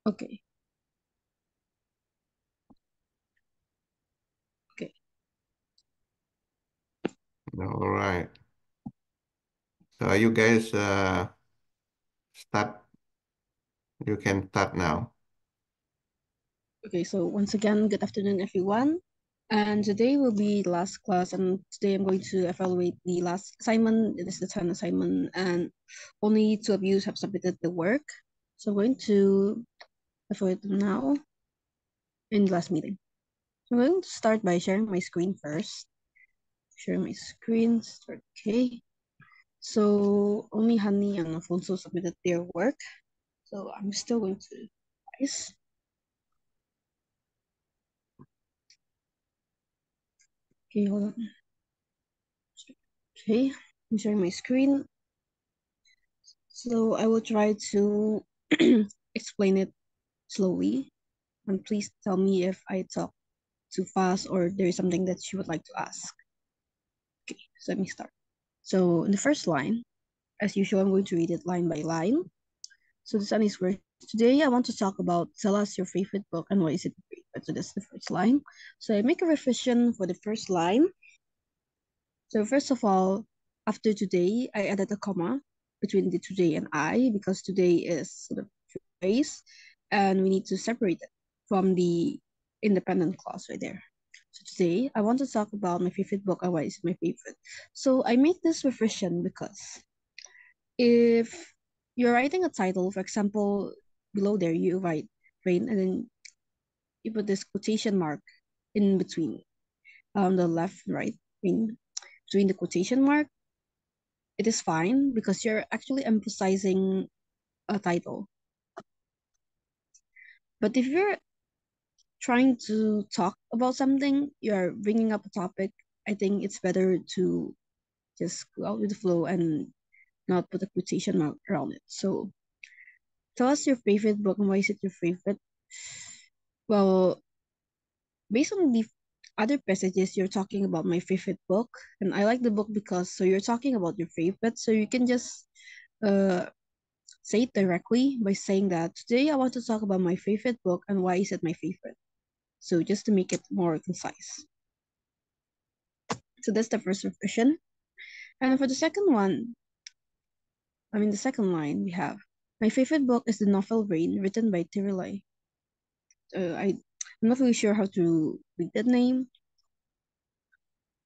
Okay. Okay. All right. So you guys start. You can start now. Okay, so once again, good afternoon, everyone. And today will be the last class, and today I'm going to evaluate the last assignment. It is the 10th assignment, and only 2 of you have submitted the work. So I'm going to evaluate them now in the last meeting. So I'm going to start by sharing my screen first. Share my screen, start, okay. So only Honey and Alfonso submitted their work. So I'm still going to, guys. Okay, hold on. Okay, I'm sharing my screen. So I will try to explain it slowly. And please tell me if I talk too fast or there is something that you would like to ask. Okay, so let me start. So in the first line, as usual, I'm going to read it line by line. So the sun is first. Today I want to talk about tell us your favorite book and why is it your favorite. So that's the first line. So I make a revision for the first line. So first of all, after today, I added a comma between the today and I because today is sort of phrase and we need to separate it from the independent clause right there. So today I want to talk about my favorite book and why is it my favorite. So I make this revision because if you're writing a title, for example, below there you write rain and then you put this quotation mark in between on the left and right in between the quotation mark, it is fine because you're actually emphasizing a title. But if you're trying to talk about something, you're bringing up a topic, I think it's better to just go out with the flow and not put a quotation mark around it. So tell us your favorite book and why is it your favorite? Well, based on the other passages, you're talking about my favorite book, and I like the book because so you're talking about your favorite, so you can just uh say it directly by saying that today I want to talk about my favorite book and why is it my favorite. So just to make it more concise. So that's the first revision. And for the second one, the second line, we have my favorite book is the novel Rain, written by Tirlai. I'm not really sure how to read that name.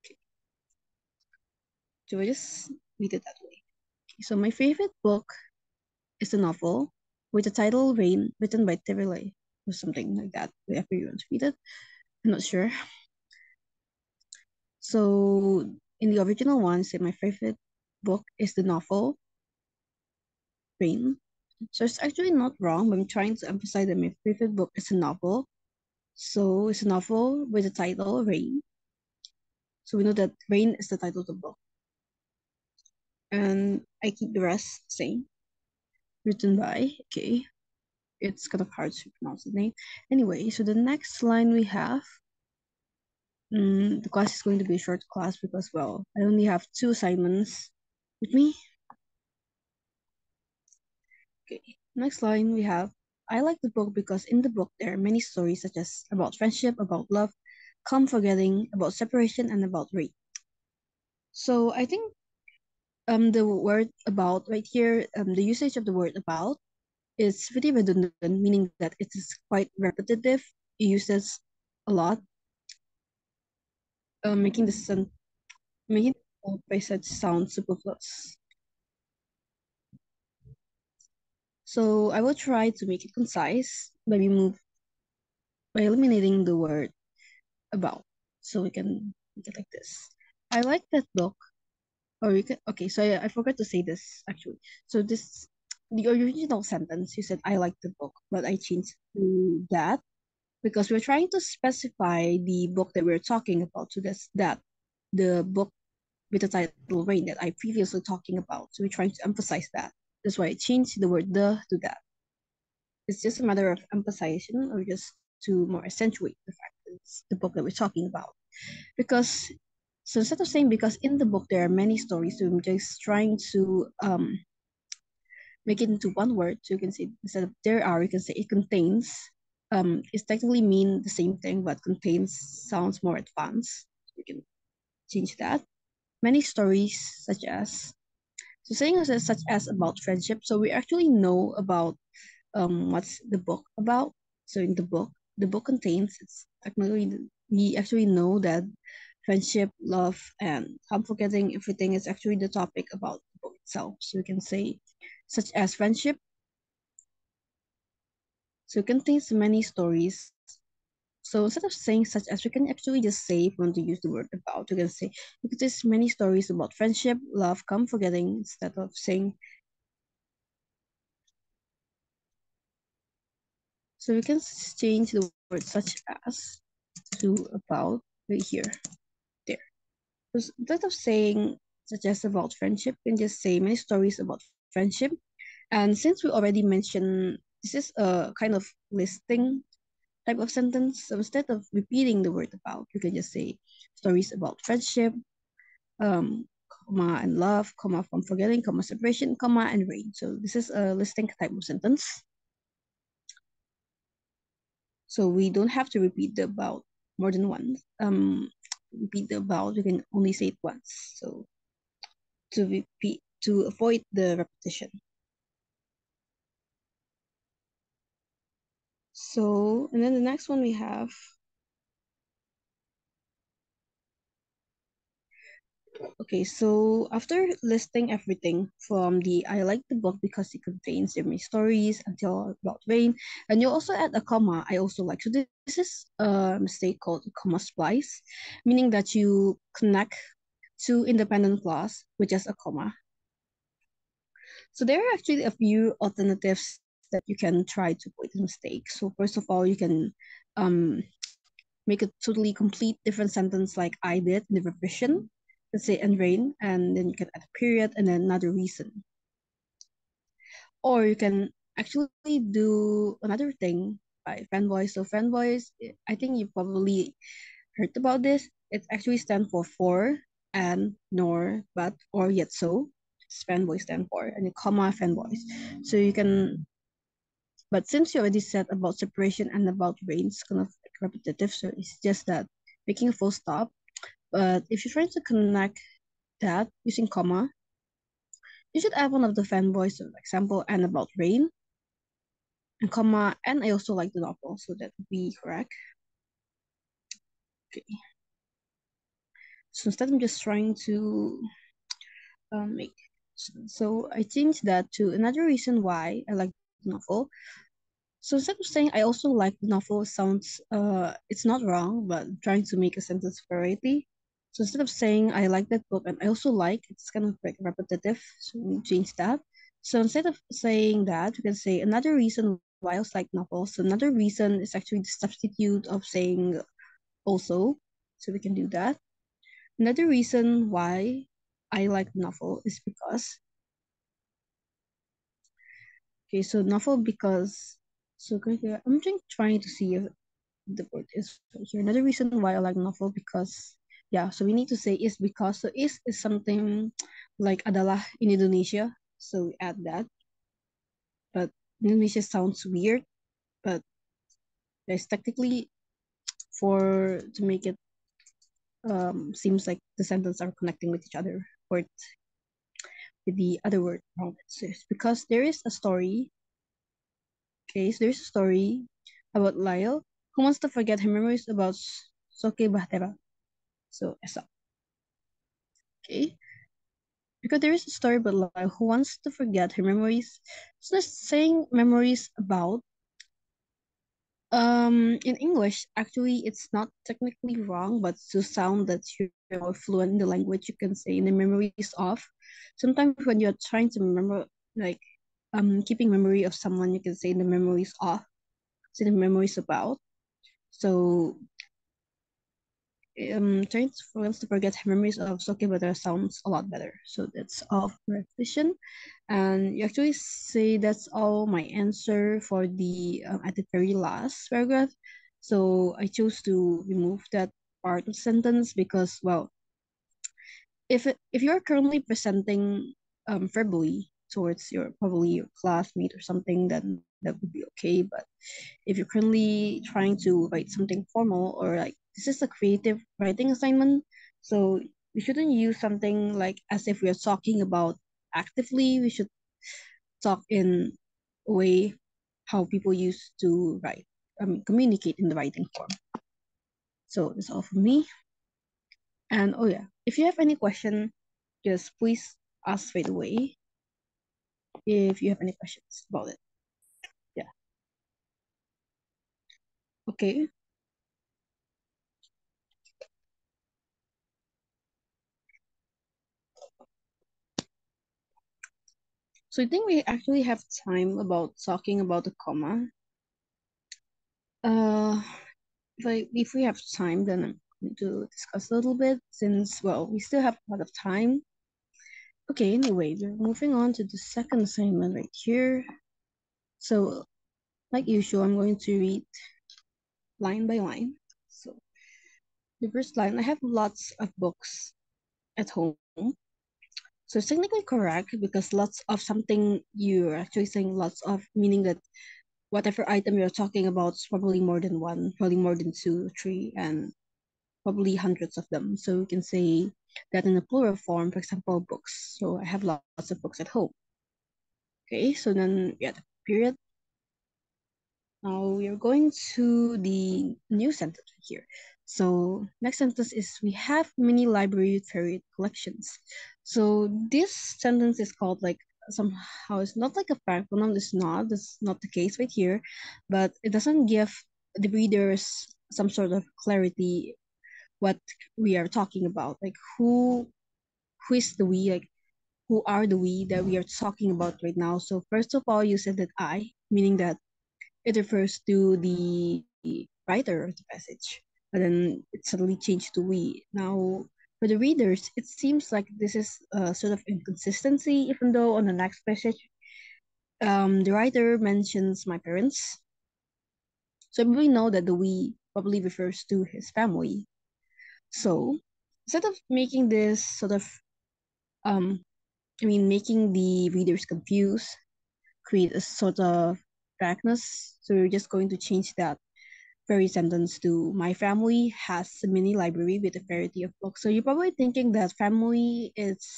Okay, so I just read it that way. Okay, so my favorite book is the novel with the title Rain, written by Tirlai, or something like that. Whoever you want to read it, I'm not sure. So in the original one, say my favorite book is the novel Rain. So it's actually not wrong, but I'm trying to emphasize that my favorite book is a novel. So it's a novel with the title Rain. So we know that Rain is the title of the book. And I keep the rest same. Written by, okay. It's kind of hard to pronounce the name. Anyway, so the next line we have, the class is going to be a short class because, well, I only have 2 assignments with me. Okay, next line we have, I like the book because in the book there are many stories such as about friendship, about love, calm forgetting, about separation, and about rape. So I think the word about right here, the usage of the word about is pretty redundant, meaning that it is quite repetitive. It uses a lot, making the making the passage sound superfluous. So I will try to make it concise by eliminating the word about. So we can make it like this. I like that book. Or you can okay, so I forgot to say this actually. So this the original sentence you said I like the book, but I changed to that because we're trying to specify the book that we're talking about. So that's that the book with the title Rain that I previously talking about. So we're trying to emphasize that. That's why I changed the word the to that. It's just a matter of emphasization or just to more accentuate the fact that it's the book that we're talking about. Because so instead of saying because in the book there are many stories, so I'm just trying to make it into one word. So you can say instead of there are, you can say it contains. It's technically mean the same thing, but contains sounds more advanced. You can change that. Many stories such as so saying such as about friendship. So we actually know about what's the book about. So in the book contains it's technically we actually know that friendship, love, and I'm forgetting everything is actually the topic about the book itself. So we can say such as friendship. So it contains many stories. So instead of saying such as, we can actually just say if we want to use the word about, we can say because there's many stories about friendship, love, come forgetting instead of saying. So we can change the word such as to about right here, there. So instead of saying such as about friendship, we can just say many stories about friendship. And since we already mentioned, this is a kind of listing type of sentence. So instead of repeating the word about, you can just say stories about friendship, comma and love, comma from forgetting, comma separation, comma and rain. So this is a listing type of sentence. So we don't have to repeat the about more than once. Repeat the about, you can only say it once. So to repeat, to avoid the repetition. So, and then the next one we have, okay, so after listing everything from the I like the book because it contains so many stories until about rain, and you also add a comma, I also like. So this is a mistake called comma splice, meaning that you connect two independent clause with just a comma. So there are actually a few alternatives that you can try to avoid the mistake. So first of all, you can um, make a totally complete different sentence like I did in the revision. Let's say and rain, and then you can add a period and then another reason. Or you can actually do another thing by fanboys. So fanboys, I think you probably heard about this. It actually stands for and, nor, but, or yet so. Fanboys stand for and a comma fanboys. So you can, but since you already said about separation and about rain, it's kind of like repetitive. So it's just that making a full stop. But if you're trying to connect that using comma, you should add one of the fanboys, so for example, and about rain, and comma, and I also like the novel, so that would be correct. Okay. So instead, I'm just trying to make. So I changed that to another reason why I like the novel. So instead of saying I also like the novel, sounds it's not wrong, but I'm trying to make a sentence variety. So instead of saying I like that book and I also like, it's kind of like repetitive. So we change that. So instead of saying that, we can say another reason why I also like novels. So another reason is actually the substitute of saying also. So we can do that. Another reason why I like the novel is because, okay, so novel because, so I'm trying to see if the word is right here. Another reason why I like novel because, yeah, so we need to say is because. So is something like adalah in Indonesia. So we add that. But Indonesia sounds weird, but there's technically for to make it seems like the sentence are connecting with each other or with the other word wrong. So it's because there is a story. Okay, so there's a story about Lyle who wants to forget her memories about Soke Bahtera. So Esa. Okay. Because there is a story about Lyle who wants to forget her memories. So just saying memories about in English, actually it's not technically wrong, but to sound that you're more fluent in the language, you can say the memories of. Sometimes when you're trying to remember like keeping memory of someone, you can say the memories of, say the memories about. So trying to, for us to forget memories of Soke Butter sounds a lot better. So that's all for repetition. And you actually say that's all my answer for the at the very last paragraph. So I chose to remove that part of the sentence because, well, if you're currently presenting verbally, towards your probably your classmate or something, then that would be okay. But if you're currently trying to write something formal, or like this is a creative writing assignment, so we shouldn't use something like as if we are talking about actively. We should talk in a way how people used to write, communicate in the writing form. So that's all from me. And oh yeah, if you have any question, just please ask straight away if you have any questions about it. Yeah. Okay. So I think we actually have time about talking about the comma. Uh, if we have time, then I'm going to discuss a little bit since, well, we still have a lot of time. Okay, anyway, we're moving on to the second assignment right here. So, like usual, I'm going to read line by line. So, the first line, I have lots of books at home. So it's technically correct because lots of something, you're actually saying lots of, meaning that whatever item you're talking about is probably more than one, probably more than two, three, and probably hundreds of them. So you can say that in a plural form, for example, books. So I have lots of books at home. Okay, so then yeah, the period. Now we are going to the new sentence here. So next sentence is we have mini library favorite collections. So this sentence is called like somehow it's not like a fact pronoun. That's not the case right here, but it doesn't give the readers some sort of clarity what we are talking about. Like who is the we? Like who are the we that we are talking about right now? So first of all, you said that I, meaning that it refers to the writer of the passage, but then it suddenly changed to we. Now, for the readers, it seems like this is a sort of inconsistency, even though on the next passage, the writer mentions my parents. So we know that the we probably refers to his family. So instead of making this sort of, um, making the readers confused, create a sort of vagueness, so we're just going to change that very sentence to my family has a mini library with a variety of books. So you're probably thinking that family is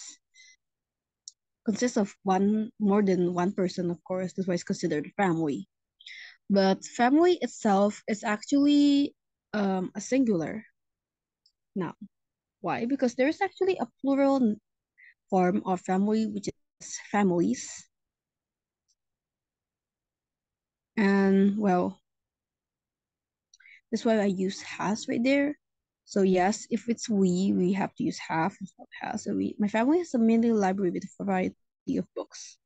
consists of one more than one person, of course, that's why it's considered family. But family itself is actually a singular noun. Why? Because there is actually a plural form of family, which is families. And well, that's why I use has right there. So yes, if it's we have to use have instead of has. So my family has a mini library with a variety of books.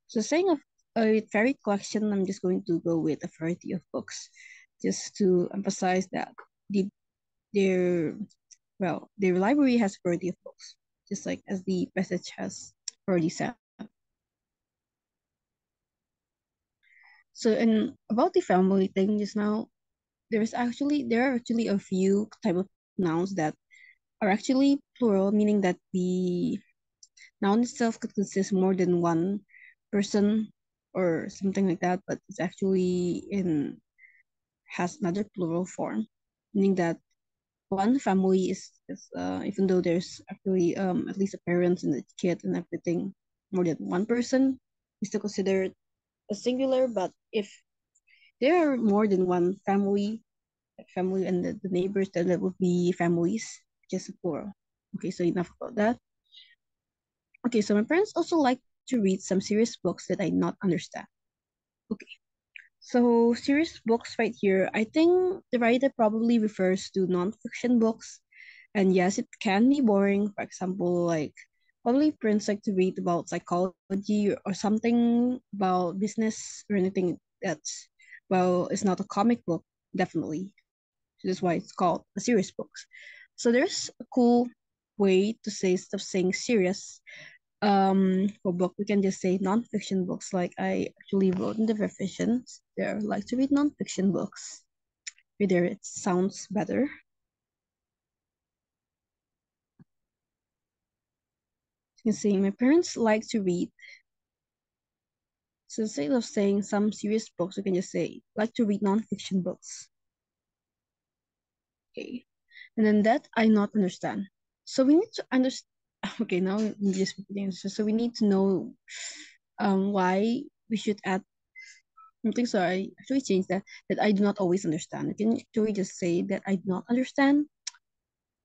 So saying of a varied collection, I'm just going to go with a variety of books, just to emphasize that the their their library has a variety of books, just like as the passage has already said. So and about the family thing just now, there are actually a few type of nouns that are actually plural, meaning that the noun itself could consist more than one person or something like that, but it's actually in has another plural form, meaning that one family is even though there's actually at least a parents and a kid and everything, more than one person is still considered a singular. But if there are more than one family, like family and the neighbors, then that would be families, just a plural. Okay, so enough about that. Okay, so my parents also like to read some serious books that I not understand. Okay, so serious books right here, I think the writer probably refers to non-fiction books. And yes, it can be boring. For example, like probably parents like to read about psychology or something about business or anything that's, well, it's not a comic book, definitely. So that's why it's called a serious books. So there's a cool way to say stuff saying serious. For book we can just say non-fiction books, like I actually wrote in the revisions there, like to read non-fiction books. Either it sounds better. You can say my parents like to read So instead of saying some serious books, you can just say, like to read nonfiction books. Okay. And then that I not understand. So we need to understand. Okay, now I'm just repeating this. So we need to know why we should add something. So I actually changed that I do not always understand. You can actually just say that I do not understand.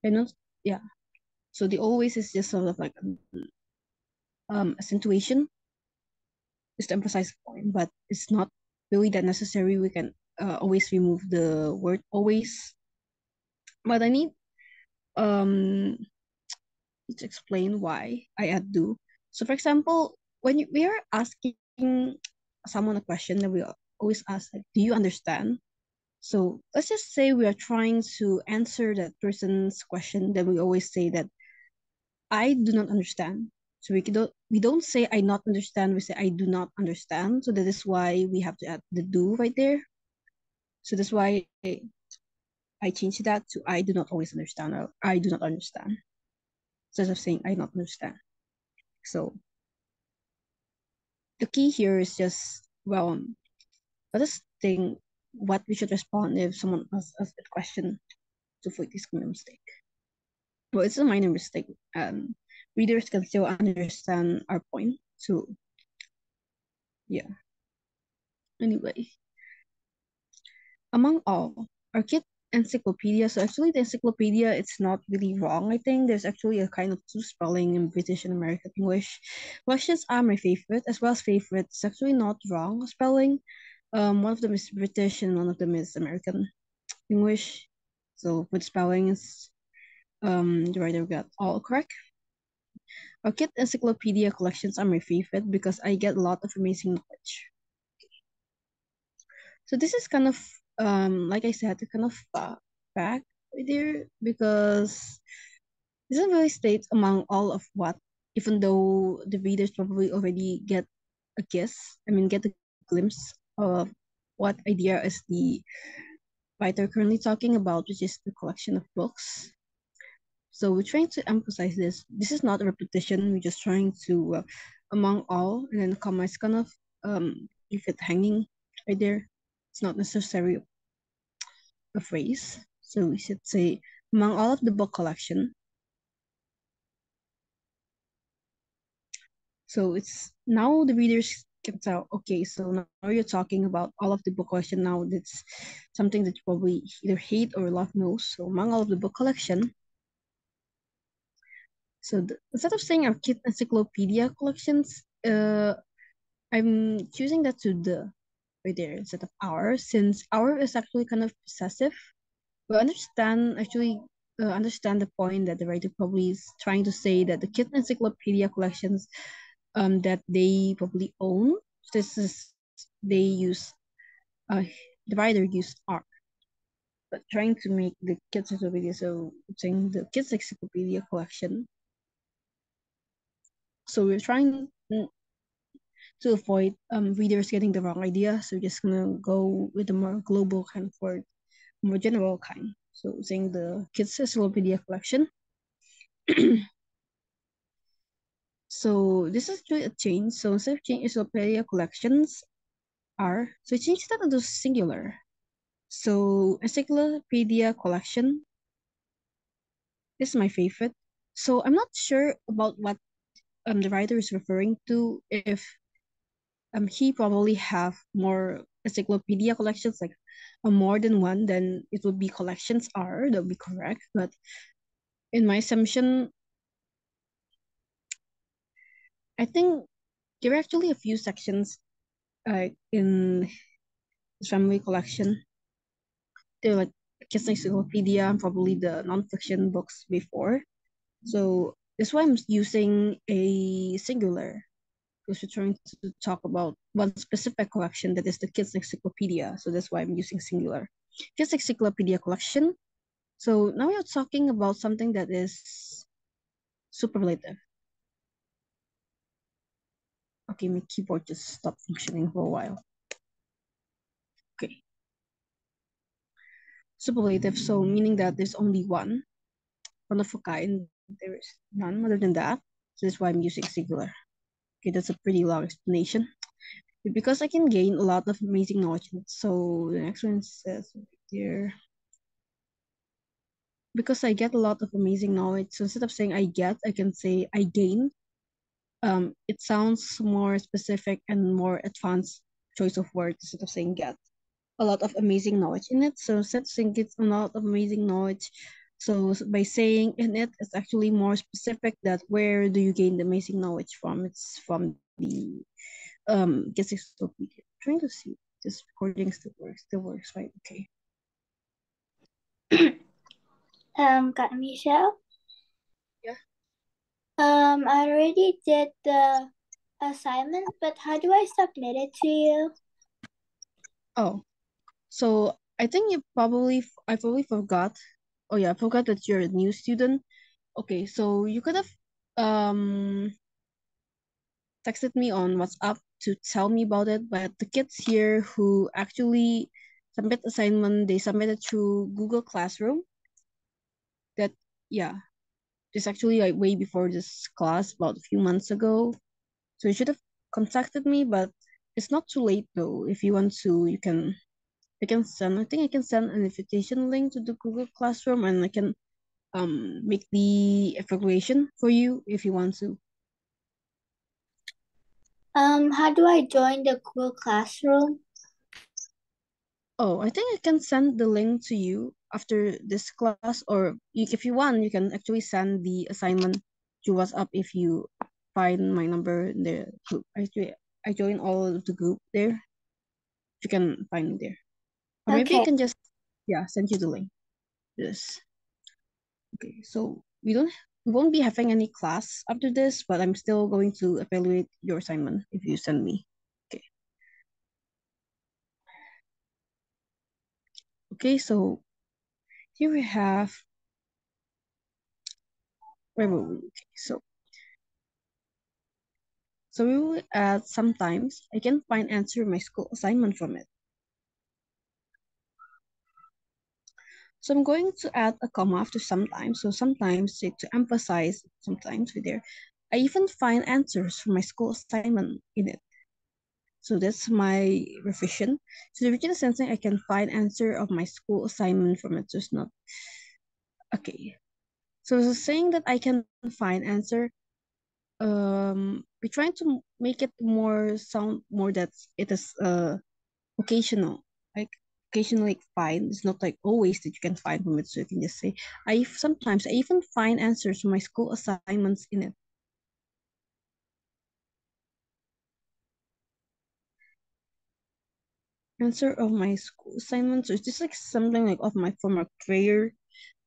I not, yeah. So the always is just sort of like accentuation, just to emphasize the point, but it's not really that necessary. We can always remove the word always. But I need um to explain why I add do. So for example, when we are asking someone a question, that we always ask like, do you understand? So let's just say we are trying to answer that person's question, then we always say that I do not understand. So we don't say I not understand, we say I do not understand. So that is why we have to add the do right there. So that's why I changed that to I do not always understand, or I do not understand. Instead of saying I not understand. So the key here is just, well, let us think what we should respond if someone asks us a question to avoid this kind of mistake. Well, it's a minor mistake. Readers can still understand our point. So yeah. Anyway, among all, our kid encyclopedia. So actually, the encyclopedia, it's not really wrong. I think there's actually a kind of two spelling in British and American English. Questions are my favorite, as well as favorite. It's actually not wrong spelling. One of them is British and one of them is American English. So with spelling is the writer got all correct. Our kid encyclopedia collections are my favorite because I get a lot of amazing knowledge. So this is kind of like I said, kind of fact right there, because this doesn't really state among all of what, even though the readers probably already get a guess, get a glimpse of what idea is the writer currently talking about, which is the collection of books. So we're trying to emphasize this. This is not a repetition. We're just trying to, among all, and then comma is kind of if it hanging right there. It's not necessarily a phrase. So we should say among all of the book collection. So it's now the readers can tell, okay, so now you're talking about all of the book collection. Now that's something that you probably either hate or love most. So among all of the book collection. So instead of saying our kid encyclopedia collections, I'm choosing that to the right there instead of our, since our is actually kind of possessive. We understand the point that the writer probably is trying to say, that the kid encyclopedia collections that they probably own. This is they use uh the writer used are, but trying to make the kids encyclopedia, so saying the kids encyclopedia collection. So we're trying to avoid readers getting the wrong idea. So we're just gonna go with the more global kind for more general kind. So saying the kids encyclopedia collection. So this is really a change. So instead of change encyclopedia collections are, so we change that into singular. So encyclopedia collection is my favorite. So I'm not sure about what the writer is referring to. If he probably have more encyclopedia collections, like more than one, then it would be collections are, that would be correct. But in my assumption, I think there are actually a few sections in his family collection. They're like kids encyclopedia and probably the nonfiction books before. So that's why I'm using a singular, because we're trying to talk about one specific collection, that is the kids encyclopedia. So that's why I'm using singular. Kids encyclopedia collection. So now we're talking about something that is superlative. Okay, my keyboard just stopped functioning for a while. Okay. Superlative, so meaning that there's only one of a kind. There is none other than that. So that's why I'm using singular. Okay, that's a pretty long explanation. because I can gain a lot of amazing knowledge. So the next one says here, because I get a lot of amazing knowledge. So instead of saying I get, I can say I gain. It sounds more specific and more advanced choice of words instead of saying get. A lot of amazing knowledge in it. So instead of saying get a lot of amazing knowledge, so by saying in it, it's actually more specific that where do you gain the amazing knowledge from? It's from the Get Encyclopedia. Trying to see if this recording still works, right? Okay. Kak Michelle? Yeah. I already did the assignment, but how do I submit it to you? Oh, so I think I probably forgot. Oh yeah, I forgot that you're a new student. Okay, so you could have texted me on WhatsApp to tell me about it, but the kids here who actually submit assignment, they submitted through Google Classroom. That yeah, it's actually like way before this class, about a few months ago. So you should have contacted me, but it's not too late though. If you want to, I can send. I think I can send an invitation link to the Google Classroom, and I can make the evaluation for you if you want to. How do I join the Google Classroom? Oh, I think I can send the link to you after this class, or if you want, you can actually send the assignment to WhatsApp if you find my number in the group. I join all of the group there. You can find me there, or maybe I Okay. can just send you the link. Yes. Okay. So we won't be having any class after this, but I'm still going to evaluate your assignment if you send me. Okay. Okay. So here we have where were we? Okay. So we will add sometimes I can find answer my school assignment from it. So I'm going to add a comma after sometimes. So sometimes to emphasize sometimes with there. I even find answers for my school assignment in it. So that's my revision. So the original sentence I can find answer of my school assignment from it. So it's not okay. So saying that I can find answer, we're trying to make it more sound more that it is occasional, like occasionally find. It's not like always that you can find from it. So you can just say, sometimes I even find answers to my school assignments in it. Answer of my school assignments. So it's just like something like of my former prayer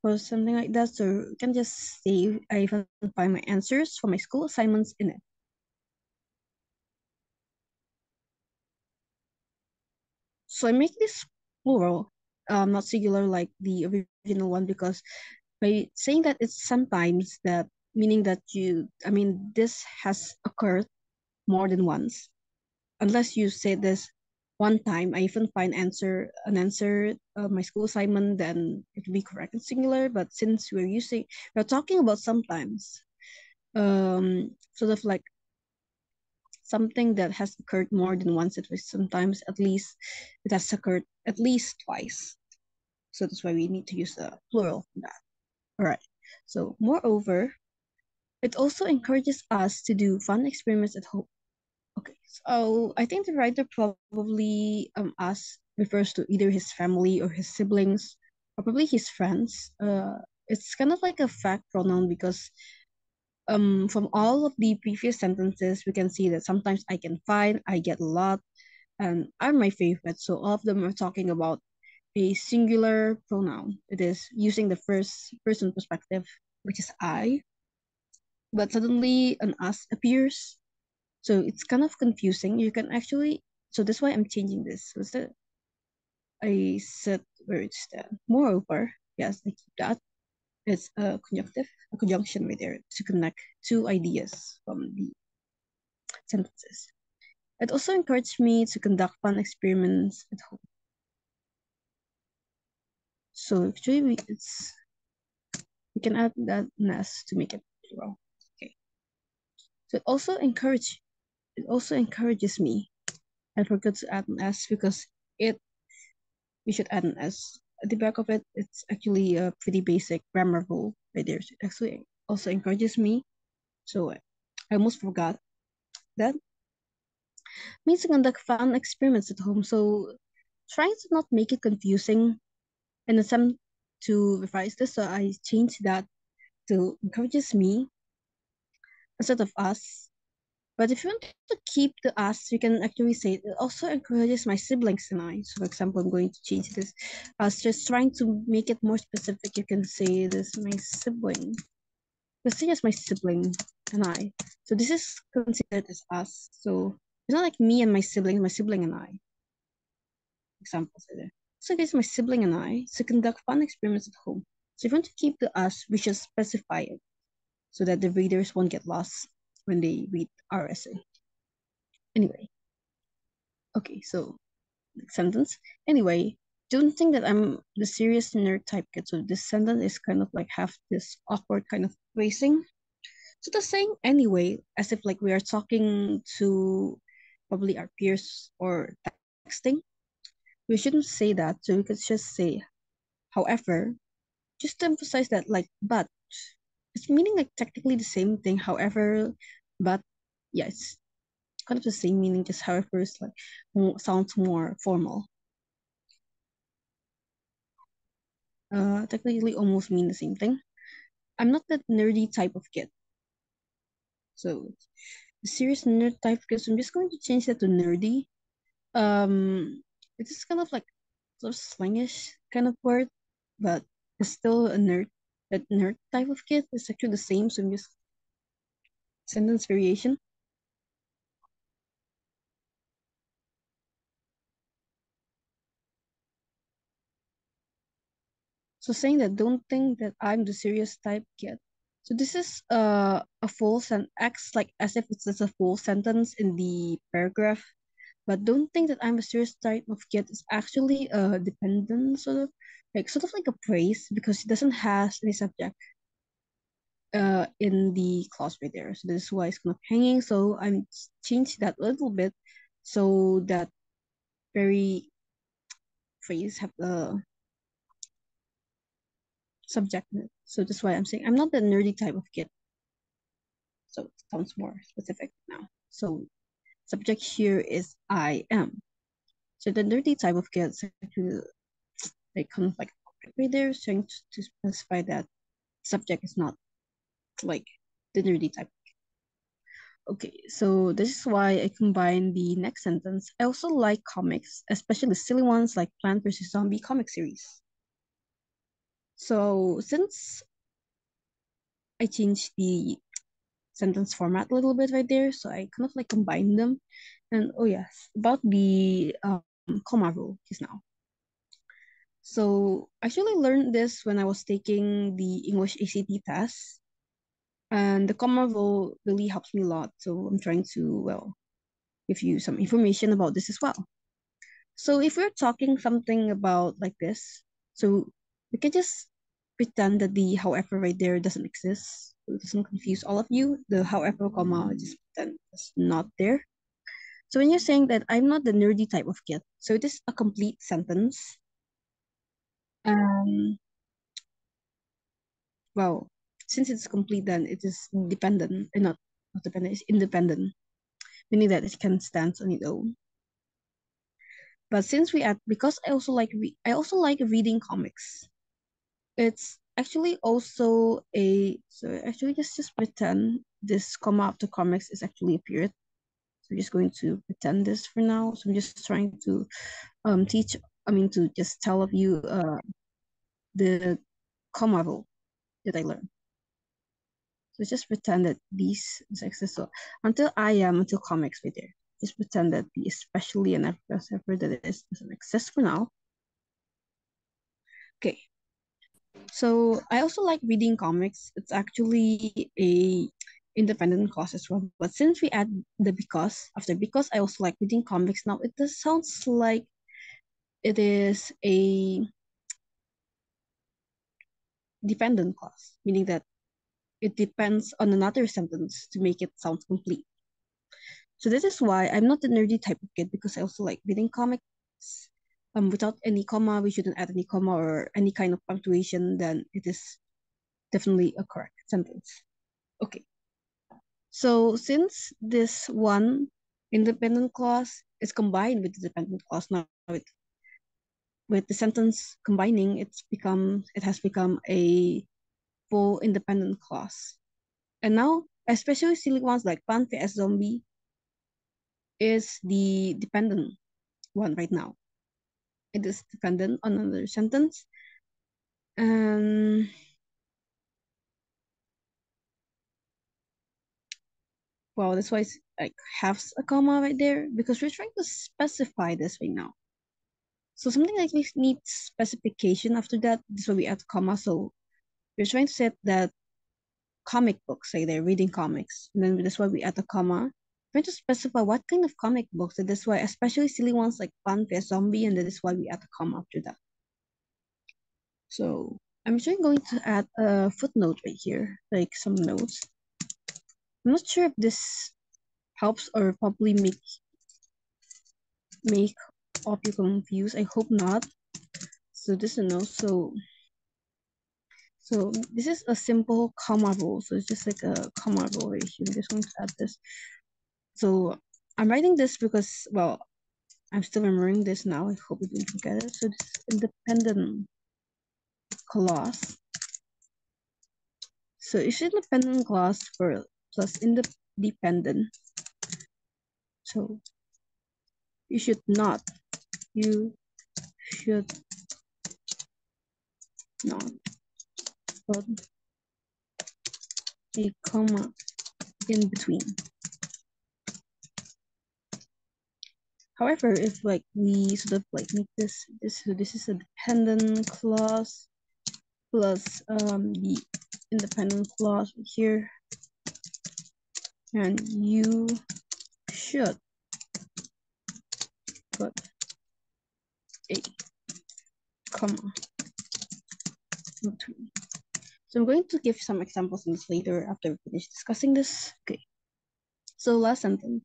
or something like that. So you can just say I even find my answers for my school assignments in it. So I make this plural, not singular like the original one, because by saying that it's sometimes, that meaning that this has occurred more than once. Unless you say this one time, I even find an answer my school assignment, then it would be correct in singular. But since we're talking about sometimes, sort of like something that has occurred more than once, it was sometimes at least it has occurred at least twice. So that's why we need to use the plural for that. All right. So moreover, it also encourages us to do fun experiments at home. Okay, so I think the writer probably us refers to either his family or his siblings, or probably his friends. It's kind of like a fact pronoun because from all of the previous sentences we can see that sometimes I can find, I get a lot, and are my favorite. So all of them are talking about a singular pronoun. It is using the first person perspective, which is I, but suddenly an us appears. So it's kind of confusing. You can actually, so that's why I'm changing this. So that I said where it's that. Moreover, yes, I keep that. It's a conjunctive, a conjunction right there to connect two ideas from the sentences. It also encouraged me to conduct fun experiments at home. So actually, we can add that ness to make it plural. Okay. So it also encourages me. I forgot to add an S because we should add an S at the back of it. It's actually a pretty basic grammar rule right there. So it actually also encourages me. So I almost forgot that. Means to conduct fun experiments at home. So trying to not make it confusing and attempt to revise this. So I changed that to encourages me instead of us. But if you want to keep the us, you can actually say it also encourages my siblings and I. So for example, I'm going to change this. Just trying to make it more specific. You can say this my sibling. Let's say just my sibling and I. So this is considered as us. So it's not like me and my sibling and I. Examples are there. So it's my sibling and I to conduct fun experiments at home. So if you want to keep the us, we should specify it so that the readers won't get lost when they read our essay. Anyway, okay, so next sentence. Anyway, don't think that I'm the serious nerd type kid. So this sentence is kind of like have this awkward kind of phrasing. So the saying anyway, as if like we are talking to probably our peers or texting, we shouldn't say that. So we could just say, however, just to emphasize that like but. It's meaning like technically the same thing, however, but yeah, it's kind of the same meaning, just however it's like sounds more formal. Technically almost mean the same thing. I'm not that nerdy type of kid. So the serious nerd type of kid, so I'm just going to change that to nerdy. It is kind of like sort of slangish kind of word, but it's still a nerd. That nerd type of kid is actually the same, so I'm just sentence variation. So saying that don't think that I'm the serious type kid. So this is a full acts like as if it's just a full sentence in the paragraph, but don't think that I'm a serious type of kid is actually a dependent sort of like a praise because it doesn't have any subject in the clause right there. So this is why it's kind of hanging. So I'm changed that a little bit so that very phrase have the subject in it. So that's why I'm saying I'm not the nerdy type of kid. So it sounds more specific now. So subject here is I am. So the nerdy type of kid is actually like kind of like right there, trying to specify that subject is not like the nerdy type. Okay, so this is why I combine the next sentence. I also like comics, especially silly ones like Plant vs. Zombie comic series. So since I changed the sentence format a little bit right there, so I kind of like combine them. And oh yes, about the comma rule just now. So I actually learned this when I was taking the English ACT test. And the comma rule really helps me a lot. So I'm trying to, well, give you some information about this as well. So if we're talking something about like this, so we can just pretend that the however right there doesn't exist. So it doesn't confuse all of you. The however comma just pretend it's not there. So when you're saying that I'm not the nerdy type of kid, so it is a complete sentence. Um, well, since it's complete, then it is dependent, not dependent, it's independent, meaning that it can stand on its own. But since we add, because I also like reading comics. It's actually also so actually just pretend this comma after comics is actually a period. So I'm just going to pretend this for now. So I'm just trying to to just tell of you the comma rule that I learned. So just pretend that these exist. So until comics right there. Just pretend that the especially and ever that it doesn't exist for now. Okay. So I also like reading comics. It's actually a independent clause as well. But since we add the because I also like reading comics now, it does sounds like it is a dependent clause, meaning that it depends on another sentence to make it sound complete. So this is why I'm not the nerdy type of kid, because I also like reading comics. Without any comma, we shouldn't add any comma or any kind of punctuation, then it is definitely a correct sentence. Okay. So since this one independent clause is combined with the dependent clause, now with the sentence combining, it has become a full independent clause. And now, especially silly ones like Pan vs Zombie is the dependent one right now. It is dependent on another sentence. And wow, that's why it's like half a comma right there, because we're trying to specify this right now. So something like this needs specification after that. This will be add comma. So we're trying to set that comic books, say they're reading comics, and then that's why we add a comma. We're trying to specify what kind of comic books, and that's why, especially silly ones like Pan vs Zombie, and that is why we add a comma after that. So I'm actually going to add a footnote right here, like some notes. I'm not sure if this helps or probably make all you confused. I hope not. So this is a note. So this is a simple comma rule. So it's just like a comma rule right here. I'm just going to add this. So I'm writing this because, well, I'm still remembering this now. I hope you didn't forget it. So this is independent clause. So it's independent clause for plus independent. So you should not put a comma in between. However, if like we sort of like make this is a dependent clause plus the independent clause here, and you should put a comma in between. So I'm going to give some examples on this later after we finish discussing this. Okay. So last sentence,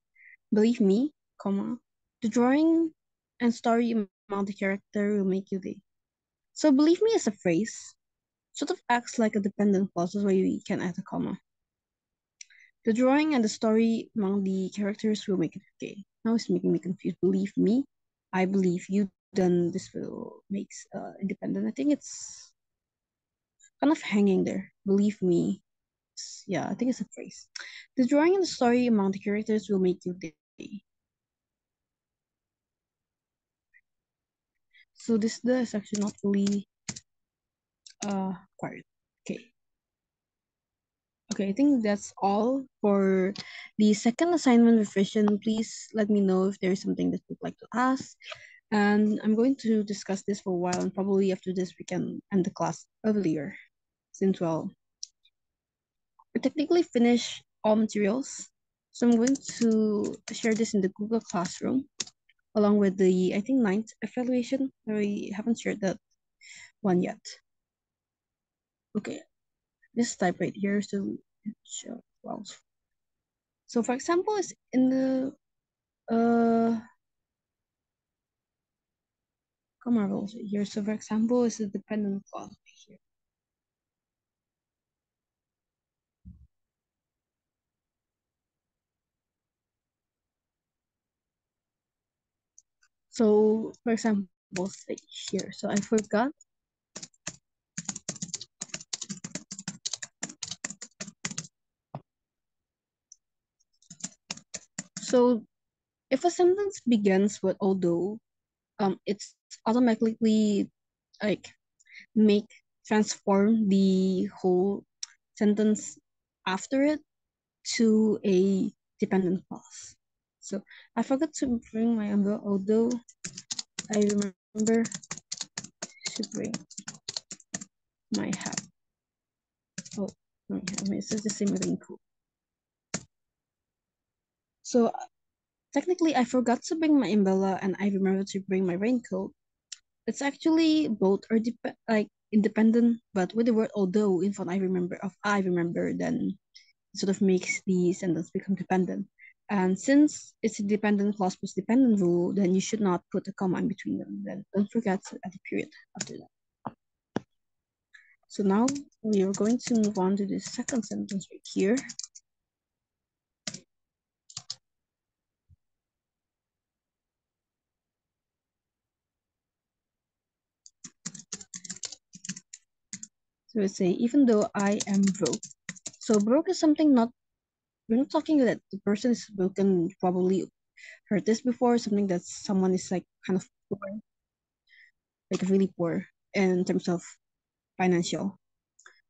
believe me, comma, the drawing and story among the character will make you day. So believe me is a phrase, sort of acts like a dependent clause where we can add a comma. The drawing and the story among the characters will make it okay. Now it's making me confused. Believe me, I believe you, then this will makes independent. I think it's kind of hanging there. Believe me. Yeah, I think it's a phrase. The drawing and the story among the characters will make you day. So this is actually not really required. Okay. Okay, I think that's all for the second assignment revision. Please let me know if there is something that you'd like to ask. And I'm going to discuss this for a while, and probably after this we can end the class earlier, since, well, we technically finished all materials. So I'm going to share this in the Google Classroom along with the, I think, 9th evaluation. I haven't shared that one yet. Okay, this type right here, so show 12. So for example, it's in the comma rules right here. So for example, it's a dependent clause right here. So for example, say here. So I forgot. So if a sentence begins with although, it's automatically like transform the whole sentence after it to a dependent clause. So I forgot to bring my umbrella, although I remember to bring my hat. Oh, no, it's just the same raincoat. So technically, I forgot to bring my umbrella, and I remember to bring my raincoat. It's actually both are like independent, but with the word although in front, I remember, then it sort of makes the sentence become dependent. And since it's a dependent clause plus dependent rule, then you should not put a comma in between them. Then don't forget to add a period after that. So now we are going to move on to the second sentence right here. So we say, even though I am broke. So broke is something we're not talking that the person is broken, probably heard this before, something that someone is like kind of poor, like really poor in terms of financial.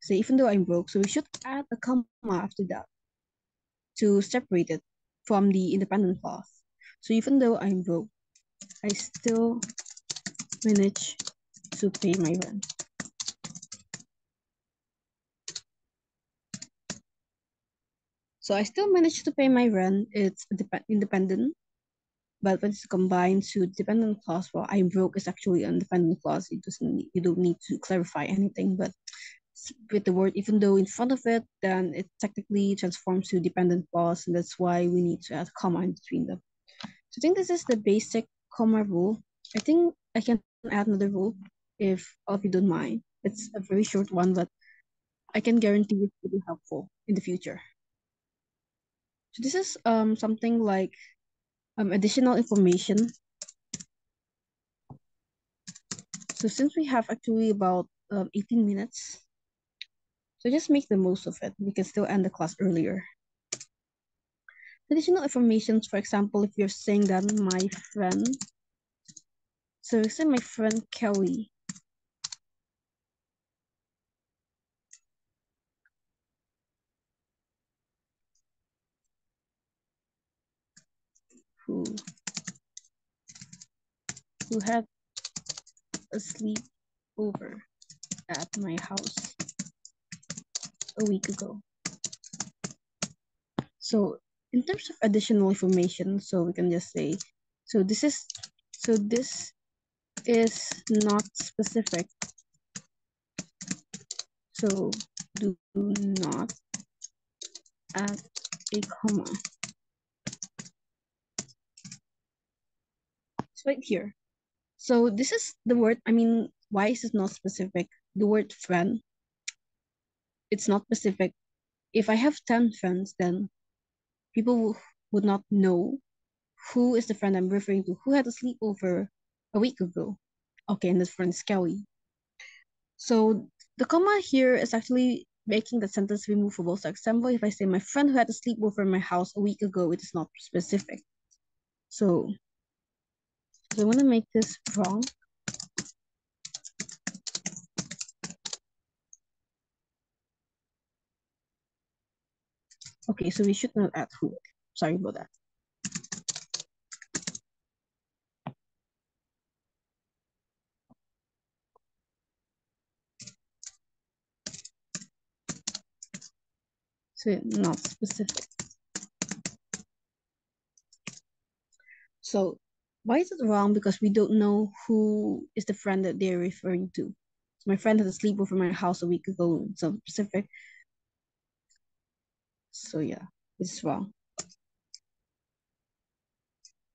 So even though I'm broke, so we should add a comma after that to separate it from the independent clause. So even though I'm broke, I still manage to pay my rent. So I still manage to pay my rent. It's independent, but when it's combined to dependent clause, well, I'm broke is actually an independent clause. You don't need to clarify anything, but with the word even though in front of it, then it technically transforms to dependent clause, and that's why we need to add comma in between them. So I think this is the basic comma rule. I think I can add another rule if all of you don't mind. It's a very short one, but I can guarantee it will be helpful in the future. So this is something like additional information. So since we have actually about 18 minutes, so just make the most of it. We can still end the class earlier. Additional information, for example, if you're saying that my friend, so say my friend Kelly who had a sleepover at my house a week ago. So in terms of additional information, so we can just say, this is not specific. So do not add a comma. It's right here. So this is the word, why is it not specific? The word friend, it's not specific. If I have 10 friends, then people would not know who is the friend I'm referring to, who had a sleepover a week ago. Okay, and this friend is Kelly. So the comma here is actually making the sentence removable. So example, if I say my friend who had a sleepover in my house a week ago, it is not specific. So I want to make this wrong. Okay, so we should not add who. Sorry about that. So not specific. So why is it wrong? Because we don't know who is the friend that they're referring to. So my friend had a sleepover in my house a week ago, so specific. So yeah, it's wrong.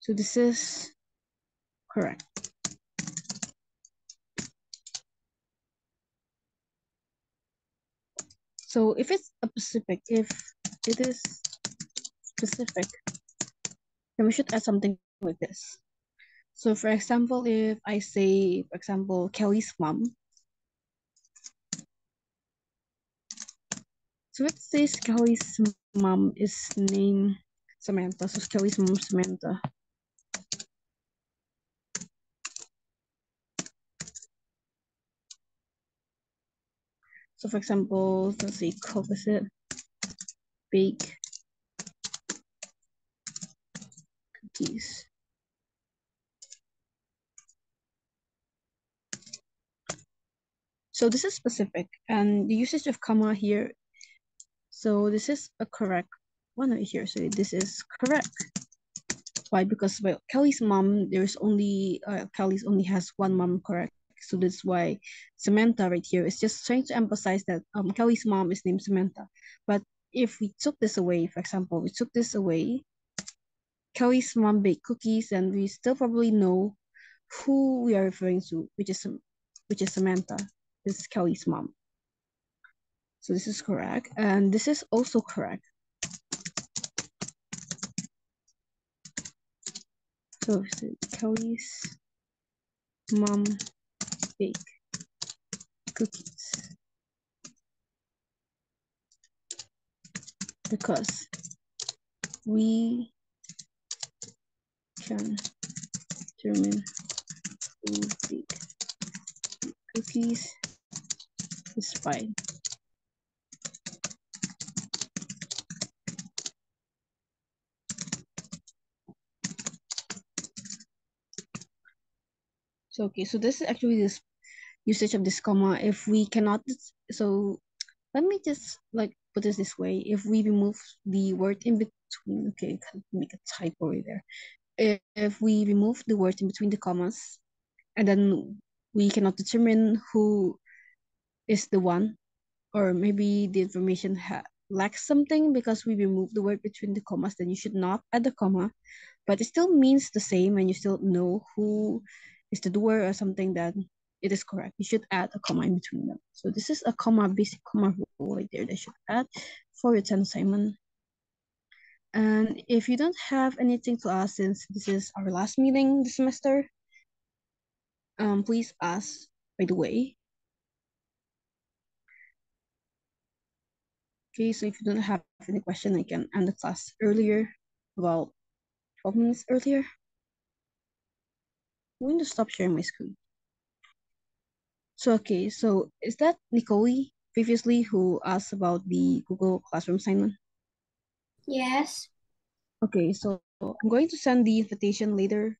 So this is correct. So if it's a specific, if it is specific, then we should add something like this. So for example, if I say, for example, Kelly's mom. So it says Kelly's mom is named Samantha. So Kelly's mom is Samantha. So for example, let's say composite bake cookies. So this is specific, and the usage of comma here. So this is a correct one right here. So this is correct. Why? Because well, Kelly's mom, Kelly's only has one mom, correct? So that's why Samantha right here is just trying to emphasize that Kelly's mom is named Samantha. But if we took this away, for example, we took this away, Kelly's mom baked cookies, and we still probably know who we are referring to, which is Samantha. This is Kelly's mom. So this is correct, and this is also correct. So Kelly's mom baked cookies because we can determine who baked cookies is fine. So okay, so this is actually this usage of this comma. If we cannot, so let me just like put this way. If we remove the word in between, okay, can make a typo right there. If we remove the word in between the commas, and then we cannot determine who is the one, or maybe the information lacks something because we removed the word between the commas, then you should not add the comma, but it still means the same and you still know who is the doer or something, then it is correct. You should add a comma in between them. So this is a basic comma rule right there that you should add for your 10 assignment. And if you don't have anything to ask, since this is our last meeting this semester, please ask right away. Okay, so if you don't have any question, I can end the class earlier, about 12 minutes earlier. I'm going to stop sharing my screen. So, okay, so is that Nicole previously who asked about the Google Classroom assignment? Yes. Okay, so I'm going to send the invitation later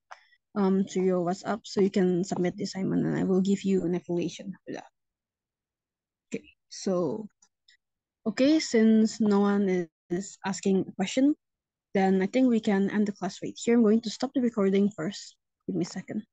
to your WhatsApp so you can submit the assignment and I will give you an evaluation for that. Okay, so, okay, since no one is asking a question, then I think we can end the class right here. I'm going to stop the recording first. Give me a second.